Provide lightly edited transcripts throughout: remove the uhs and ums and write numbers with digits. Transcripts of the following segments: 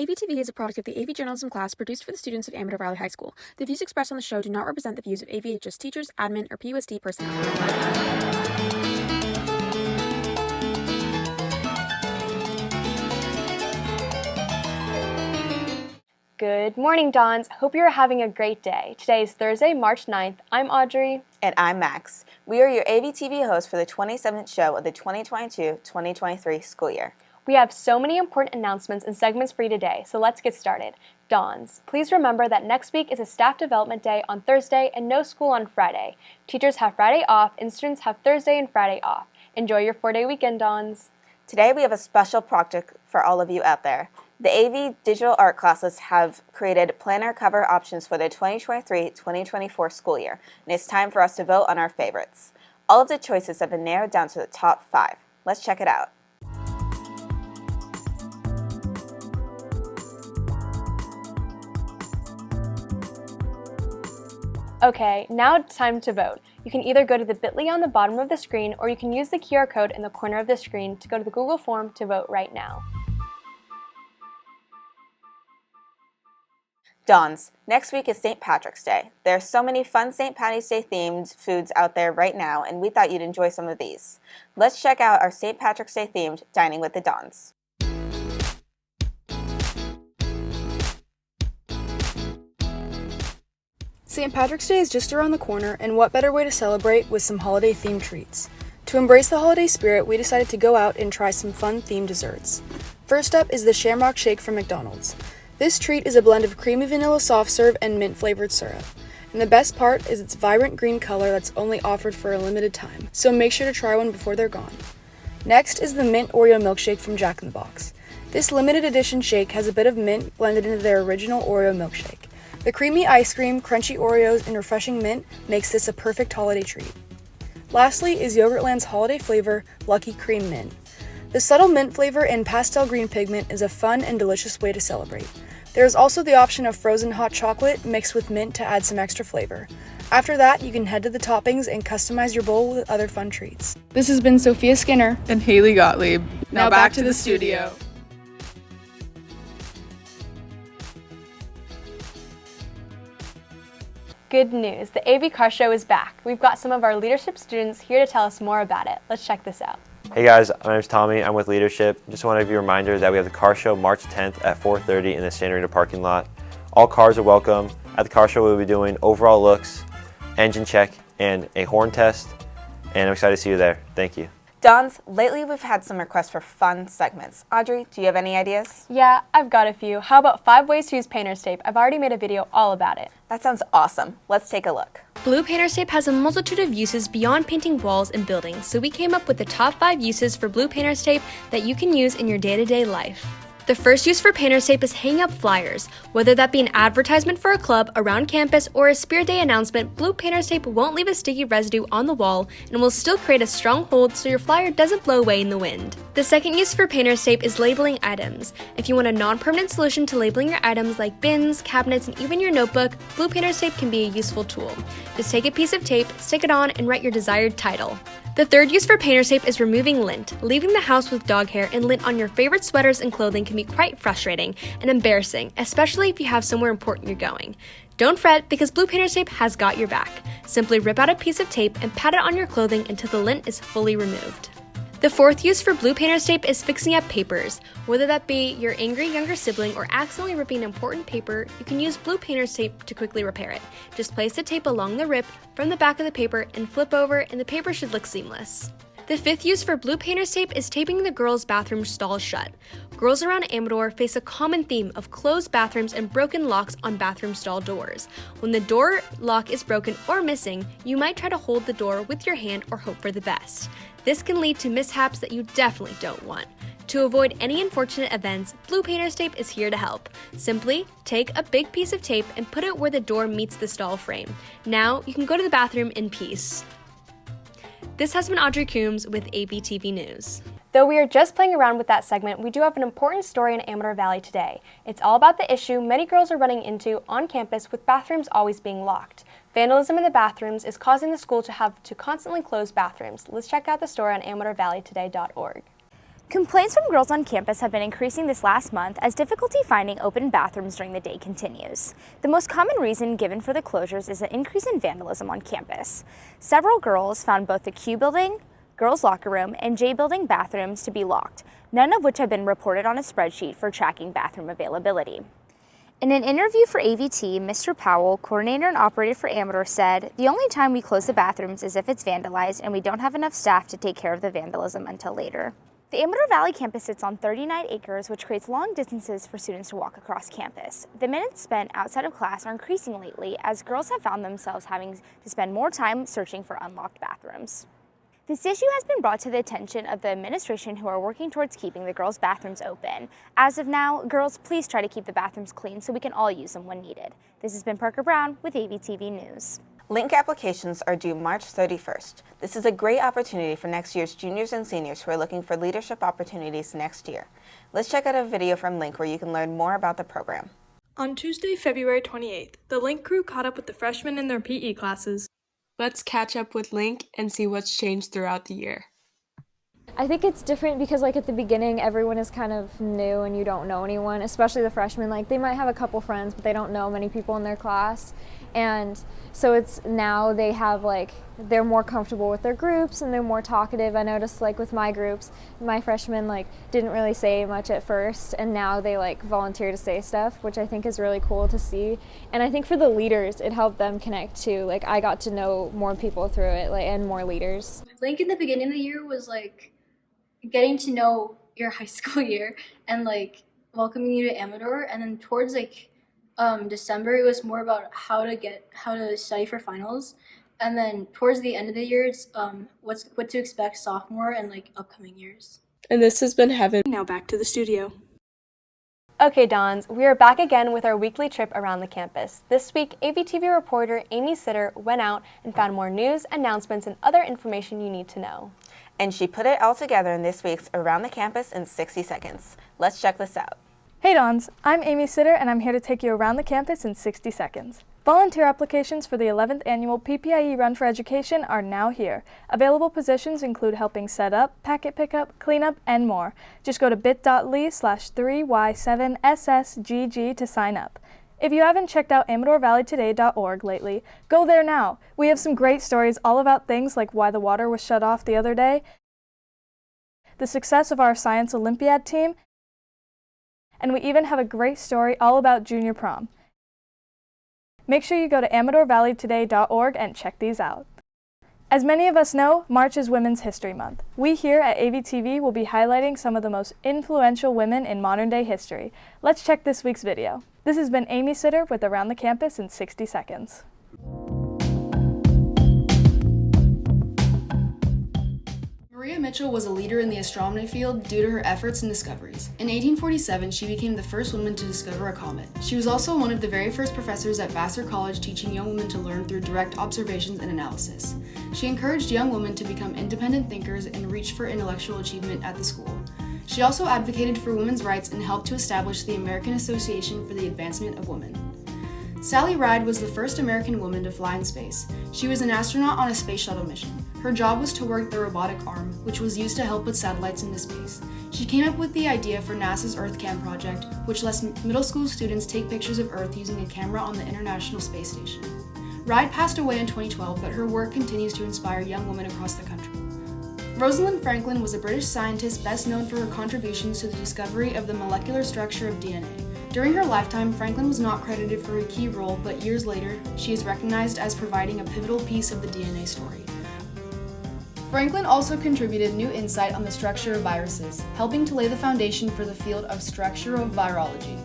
AVtv is a product of the AV journalism class produced for the students of Amador Valley High School. The views expressed on the show do not represent the views of AVHS teachers, admin, or PUSD personnel. Good morning, Dons. Hope you're having a great day. Today is Thursday, March 9th. I'm Audrey. And I'm Max. We are your AVtv hosts for the 27th show of the 2022-2023 school year. We have so many important announcements and segments for you today, so let's get started. Dons, please remember that next week is a staff development day on Thursday and no school on Friday. Teachers have Friday off and students have Thursday and Friday off. Enjoy your 4-day weekend, Dons. Today we have a special project for all of you out there. The AV digital art classes have created planner cover options for the 2023-2024 school year, and it's time for us to vote on our favorites. All of the choices have been narrowed down to the top 5. Let's check it out. Okay, now it's time to vote. You can either go to the bit.ly on the bottom of the screen or you can use the QR code in the corner of the screen to go to the Google form to vote right now. Dons, next week is St. Patrick's Day. There are so many fun St. Patty's Day themed foods out there right now, and we thought you'd enjoy some of these. Let's check out our St. Patrick's Day themed Dining with the Dons. St. Patrick's Day is just around the corner, and what better way to celebrate with some holiday-themed treats? To embrace the holiday spirit, we decided to go out and try some fun themed desserts. First up is the Shamrock Shake from McDonald's. This treat is a blend of creamy vanilla soft serve and mint-flavored syrup. And the best part is its vibrant green color that's only offered for a limited time, so make sure to try one before they're gone. Next is the Mint Oreo Milkshake from Jack in the Box. This limited edition shake has a bit of mint blended into their original Oreo milkshake. The creamy ice cream, crunchy Oreos, and refreshing mint makes this a perfect holiday treat. Lastly is Yogurtland's holiday flavor, Lucky Cream Mint. The subtle mint flavor and pastel green pigment is a fun and delicious way to celebrate. There is also the option of frozen hot chocolate mixed with mint to add some extra flavor. After that, you can head to the toppings and customize your bowl with other fun treats. This has been Sophia Skinner and Haley Gottlieb. Now back to the studio. Good news, the AV Car Show is back. We've got some of our leadership students here to tell us more about it. Let's check this out. Hey guys, my name's Tommy. I'm with Leadership. Just want to give you a reminder that we have the car show March 10th at 4:30 in the Santa Rita parking lot. All cars are welcome. At the car show, we'll be doing overall looks, engine check, and a horn test. And I'm excited to see you there. Thank you. Dons, lately we've had some requests for fun segments. Audrey, do you have any ideas? Yeah, I've got a few. How about 5 ways to use painter's tape? I've already made a video all about it. That sounds awesome. Let's take a look. Blue painter's tape has a multitude of uses beyond painting walls and buildings, so we came up with the top 5 uses for blue painter's tape that you can use in your day-to-day life. The first use for painter's tape is hanging up flyers. Whether that be an advertisement for a club around campus or a Spirit Day announcement, blue painter's tape won't leave a sticky residue on the wall and will still create a strong hold so your flyer doesn't blow away in the wind. The second use for painter's tape is labeling items. If you want a non-permanent solution to labeling your items like bins, cabinets, and even your notebook, blue painter's tape can be a useful tool. Just take a piece of tape, stick it on, and write your desired title. The third use for painter's tape is removing lint. Leaving the house with dog hair and lint on your favorite sweaters and clothing can be quite frustrating and embarrassing, especially if you have somewhere important you're going. Don't fret, because blue painter's tape has got your back. Simply rip out a piece of tape and pat it on your clothing until the lint is fully removed. The fourth use for blue painter's tape is fixing up papers. Whether that be your angry younger sibling or accidentally ripping important paper, you can use blue painter's tape to quickly repair it. Just place the tape along the rip from the back of the paper and flip over, and the paper should look seamless. The fifth use for blue painter's tape is taping the girls' bathroom stalls shut. Girls around Amador face a common theme of closed bathrooms and broken locks on bathroom stall doors. When the door lock is broken or missing, you might try to hold the door with your hand or hope for the best. This can lead to mishaps that you definitely don't want. To avoid any unfortunate events, blue painter's tape is here to help. Simply take a big piece of tape and put it where the door meets the stall frame. Now you can go to the bathroom in peace. This has been Audrey Coombs with AVtv News. Though we are just playing around with that segment, we do have an important story in Amador Valley today. It's all about the issue many girls are running into on campus with bathrooms always being locked. Vandalism in the bathrooms is causing the school to have to constantly close bathrooms. Let's check out the story on AmadorValleyToday.org. Complaints from girls on campus have been increasing this last month as difficulty finding open bathrooms during the day continues. The most common reason given for the closures is an increase in vandalism on campus. Several girls found both the Q building, girls' locker room, and J building bathrooms to be locked, none of which have been reported on a spreadsheet for tracking bathroom availability. In an interview for AVT, Mr. Powell, coordinator and operator for Amador, said, "The only time we close the bathrooms is if it's vandalized and we don't have enough staff to take care of the vandalism until later." The Amador Valley campus sits on 39 acres, which creates long distances for students to walk across campus. The minutes spent outside of class are increasing lately as girls have found themselves having to spend more time searching for unlocked bathrooms. This issue has been brought to the attention of the administration, who are working towards keeping the girls' bathrooms open. As of now, girls, please try to keep the bathrooms clean so we can all use them when needed. This has been Parker Brown with AVtv News. Link applications are due March 31st. This is a great opportunity for next year's juniors and seniors who are looking for leadership opportunities next year. Let's check out a video from Link where you can learn more about the program. On Tuesday, February 28th, the Link crew caught up with the freshmen in their PE classes. Let's catch up with Link and see what's changed throughout the year. I think it's different because at the beginning everyone is kind of new and you don't know anyone, especially the freshmen. They might have a couple friends but they don't know many people in their class, and so it's now they have they're more comfortable with their groups and they're more talkative. I noticed with my groups, my freshmen didn't really say much at first, and now they volunteer to say stuff, which I think is really cool to see. And I think for the leaders it helped them connect too. I got to know more people through it and more leaders. Link in the beginning of the year was getting to know your high school year and welcoming you to Amador, and then towards December it was more about how to study for finals, and then towards the end of the year it's what to expect sophomore and upcoming years. And this has been Heaven. Now back to the studio. Okay, Dons, we are back again with our weekly trip around the campus. This week, AVtv reporter Amy Sitter went out and found more news, announcements, and other information you need to know. And she put it all together in this week's Around the Campus in 60 seconds. Let's check this out. Hey Dons, I'm Amy Sitter and I'm here to take you around the campus in 60 seconds. Volunteer applications for the 11th annual PPIE Run for Education are now here. Available positions include helping set up, packet pickup, cleanup, and more. Just go to bit.ly/3y7ssgg to sign up. If you haven't checked out AmadorValleyToday.org lately, go there now. We have some great stories all about things like why the water was shut off the other day, the success of our Science Olympiad team, and we even have a great story all about junior prom. Make sure you go to AmadorValleyToday.org and check these out. As many of us know, March is Women's History Month. We here at AVtv will be highlighting some of the most influential women in modern-day history. Let's check this week's video. This has been Amy Sitter with Around the Campus in 60 seconds. Maria Mitchell was a leader in the astronomy field due to her efforts and discoveries. In 1847, she became the first woman to discover a comet. She was also one of the very first professors at Vassar College teaching young women to learn through direct observations and analysis. She encouraged young women to become independent thinkers and reach for intellectual achievement at the school. She also advocated for women's rights and helped to establish the American Association for the Advancement of Women. Sally Ride was the first American woman to fly in space. She was an astronaut on a space shuttle mission. Her job was to work the robotic arm, which was used to help put satellites into space. She came up with the idea for NASA's EarthCam project, which lets middle school students take pictures of Earth using a camera on the International Space Station. Ride passed away in 2012, but her work continues to inspire young women across the country. Rosalind Franklin was a British scientist best known for her contributions to the discovery of the molecular structure of DNA. During her lifetime, Franklin was not credited for a key role, but years later, she is recognized as providing a pivotal piece of the DNA story. Franklin also contributed new insight on the structure of viruses, helping to lay the foundation for the field of structural virology.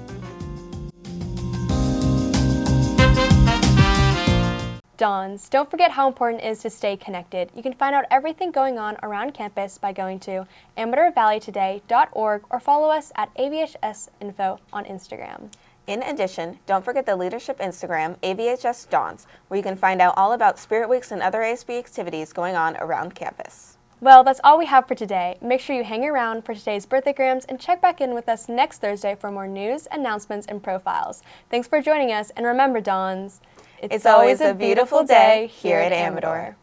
Dons, don't forget how important it is to stay connected. You can find out everything going on around campus by going to AmadorValleyToday.org or follow us at AVHSinfo on Instagram. In addition, don't forget the leadership Instagram, AVHS Dons, where you can find out all about Spirit Weeks and other ASB activities going on around campus. Well, that's all we have for today. Make sure you hang around for today's birthdaygrams and check back in with us next Thursday for more news, announcements, and profiles. Thanks for joining us, and remember, Dons, it's always a beautiful day here at Amador.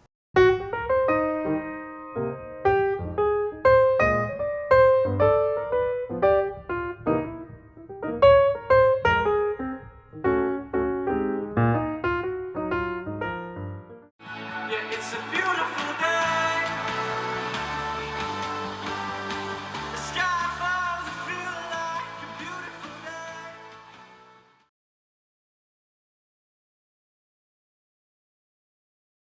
It's a beautiful